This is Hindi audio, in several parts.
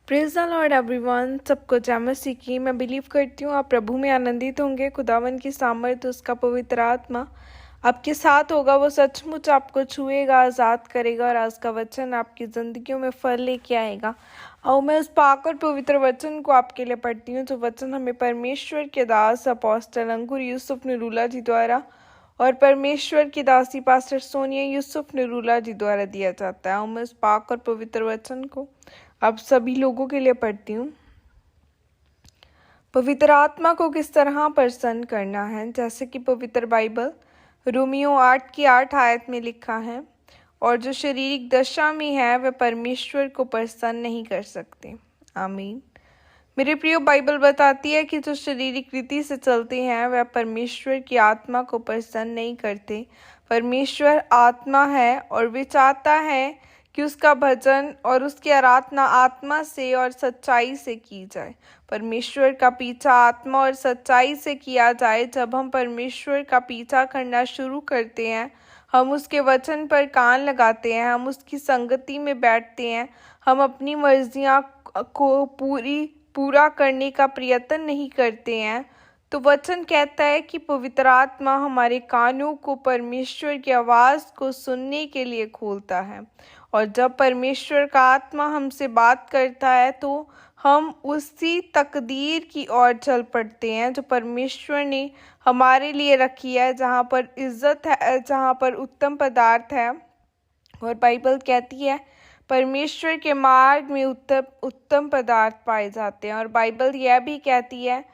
Praise the Lord everyone. सबको जय मसीह की। मैं बिलीव करती हूँ आप प्रभु में आनंदित होंगे। खुदावन की सामर्थ्य, उसका पवित्र आत्मा आपके साथ होगा। वो सचमुच आपको छुएगा, आज़ाद करेगा और आज का वचन आपकी ज़िंदगियों में फल लेके आएगा। और मैं उस पाक और पवित्र वचन को आपके लिए पढ़ती हूँ, जो वचन हमें परमेश्वर के दास अपोस्टल अंकुर यूसुफ निरूला जी द्वारा और परमेश्वर की दासी पास्टर सोनिया यूसुफ निरूला जी द्वारा दिया जाता है। और मैं उस पाक और पवित्र वचन को अब सभी लोगों के लिए पढ़ती हूँ। पवित्र आत्मा को किस तरह प्रसन्न करना है, जैसे कि पवित्र बाइबल रोमियो 8 की 8 आयत में लिखा है, और जो शारीरिक दशा में है वह परमेश्वर को प्रसन्न नहीं कर सकते। आमीन। मेरे प्रियो, बाइबल बताती है कि जो शारीरिक रीति से चलते हैं वह परमेश्वर की आत्मा को प्रसन्न नहीं करते। परमेश्वर आत्मा है और वे चाहता है कि उसका भजन और उसकी आराधना आत्मा से और सच्चाई से की जाए। परमेश्वर का पीछा आत्मा और सच्चाई से किया जाए। जब हम परमेश्वर का पीछा करना शुरू करते हैं, हम उसके वचन पर कान लगाते हैं, हम उसकी संगति में बैठते हैं, हम अपनी मर्जियां को पूरा करने का प्रयत्न नहीं करते हैं, तो वचन कहता है कि पवित्र आत्मा हमारे कानों को परमेश्वर की आवाज़ को सुनने के लिए खोलता है। और जब परमेश्वर का आत्मा हमसे बात करता है तो हम उसी तकदीर की ओर चल पड़ते हैं जो परमेश्वर ने हमारे लिए रखी है, जहाँ पर इज्जत है, जहाँ पर उत्तम पदार्थ है। और बाइबल कहती है परमेश्वर के मार्ग में उत्तम पदार्थ पाए जाते हैं। और बाइबल यह भी कहती है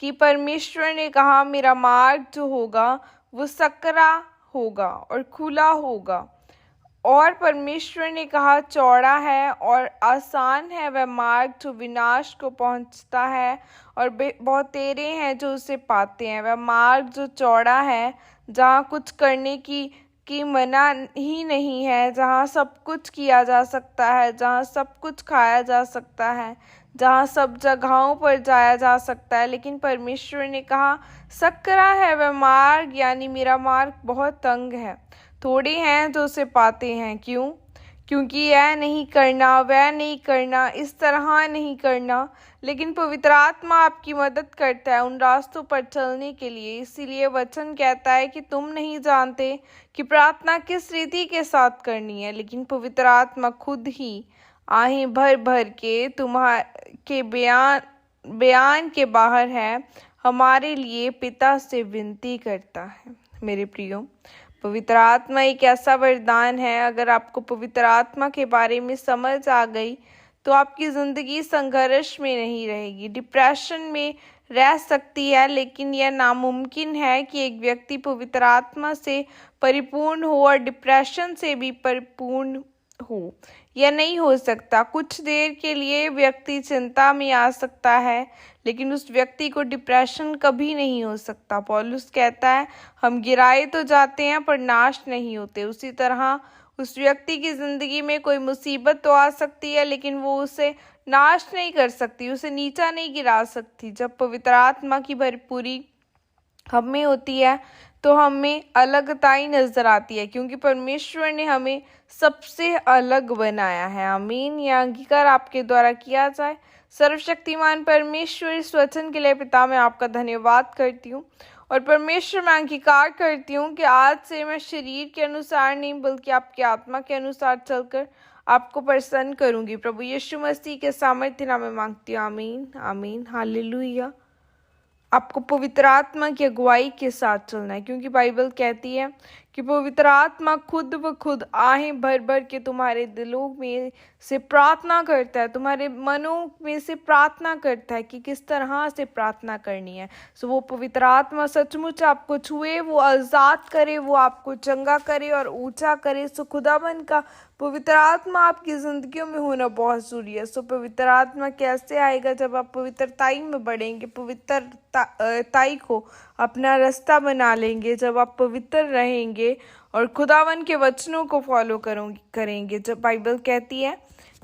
कि परमेश्वर ने कहा मेरा मार्ग जो होगा वो सकरा होगा और खुला होगा। और परमेश्वर ने कहा चौड़ा है और आसान है वह मार्ग जो विनाश को पहुंचता है, और बहुत तेरे हैं जो उसे पाते हैं। वह मार्ग जो चौड़ा है, जहाँ कुछ करने की मना ही नहीं है, जहाँ सब कुछ किया जा सकता है, जहाँ सब कुछ खाया जा सकता है, जहाँ सब जगहों पर जाया जा सकता है। लेकिन परमेश्वर ने कहा सकरा है वह मार्ग, यानी मेरा मार्ग बहुत तंग है। थोड़े हैं जो उसे पाते हैं। क्यों? क्योंकि यह नहीं करना, वह नहीं करना, इस तरह नहीं करना। लेकिन पवित्र आत्मा आपकी मदद करता है उन रास्तों पर चलने के लिए। इसीलिए वचन कहता है कि तुम नहीं जानते कि प्रार्थना किस रीति के साथ करनी है, लेकिन पवित्र आत्मा खुद ही आहें भर भर के तुम्हारे बयान के बाहर है, हमारे लिए पिता से विनती करता है। मेरे प्रियो, पवित्र आत्मा एक ऐसा वरदान है। अगर आपको पवित्र आत्मा के बारे में समझ आ गई तो आपकी ज़िंदगी संघर्ष में नहीं रहेगी, डिप्रेशन में रह सकती है। लेकिन यह नामुमकिन है कि एक व्यक्ति पवित्र आत्मा से परिपूर्ण हो और डिप्रेशन से भी परिपूर्ण हो। यह नहीं हो सकता। कुछ देर के लिए व्यक्ति चिंता में आ सकता है, लेकिन उस व्यक्ति को डिप्रेशन कभी नहीं हो सकता। पौलुस कहता है हम गिराए तो जाते हैं पर नाश नहीं होते। उसी तरह उस व्यक्ति की ज़िंदगी में कोई मुसीबत तो आ सकती है, लेकिन वो उसे नाश नहीं कर सकती, उसे नीचा नहीं गिरा सकती। जब पवित्र आत्मा की भरपूरी हम में होती है तो हमें अलगताई नजर आती है, क्योंकि परमेश्वर ने हमें सबसे अलग बनाया है। आमीन। यह अंगीकार आपके द्वारा किया जाए। सर्वशक्तिमान परमेश्वर, इस वचन के लिए पिता मैं आपका धन्यवाद करती हूँ, और परमेश्वर मैं अंगीकार करती हूँ कि आज से मैं शरीर के अनुसार नहीं बल्कि आपकी आत्मा के अनुसार चलकर आपको प्रसन्न करूँगी। प्रभु यीशु मसीह के सामर्थ्य नाम में मांगती हूँ। आमीन आमीन हालेलुया। आपको पवित्र आत्मा की अगुवाई के साथ चलना है, क्योंकि बाइबल कहती है कि पवित्र आत्मा खुद व खुद आहें भर भर के तुम्हारे दिलों में से प्रार्थना करता है, तुम्हारे मनों में से प्रार्थना करता है कि किस तरह से प्रार्थना करनी है। सो वो पवित्र आत्मा सचमुच आपको छुए, वो आज़ाद करे, वो आपको चंगा करे और ऊंचा करे। सो खुदाबंद का पवित्र आत्मा आपकी ज़िंदगियों में होना बहुत ज़रूरी है। सो पवित्र आत्मा कैसे आएगा? जब आप पवित्रताई में बढ़ेंगे, पवित्रताई को अपना रास्ता बना लेंगे, जब आप पवित्र रहेंगे और खुदावन के वचनों को फॉलो करेंगे। जब बाइबल कहती है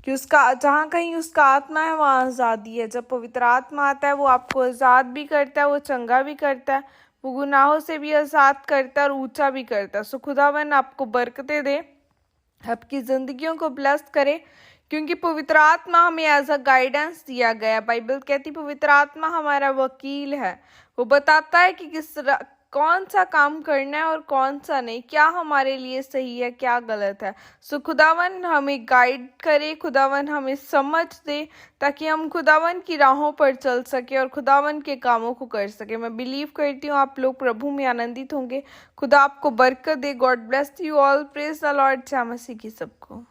कि उसका जहाँ कहीं उसका आत्मा है वहाँ आज़ादी है। जब पवित्र आत्मा आता है वो आपको आज़ाद भी करता है, वो चंगा भी करता है, वो गुनाहों से भी आज़ाद करता है और ऊंचा भी करता है। सो खुदावन आपको बरकतें दे, आपकी ज़िंदगियों को ब्लेस करे, क्योंकि पवित्र आत्मा हमें एज अ गाइडेंस दिया गया। बाइबल कहती पवित्र आत्मा हमारा वकील है, वो बताता है कि कौन सा काम करना है और कौन सा नहीं, क्या हमारे लिए सही है क्या गलत है। सो खुदावन हमें गाइड करे, खुदावन हमें समझ दे, ताकि हम खुदावन की राहों पर चल सके और खुदावन के कामों को कर सके। मैं बिलीव करती हूँ आप लोग प्रभु में आनंदित होंगे। खुदा आपको बरकत दे। God bless you all. Praise the Lord. जय मसीह की सबको।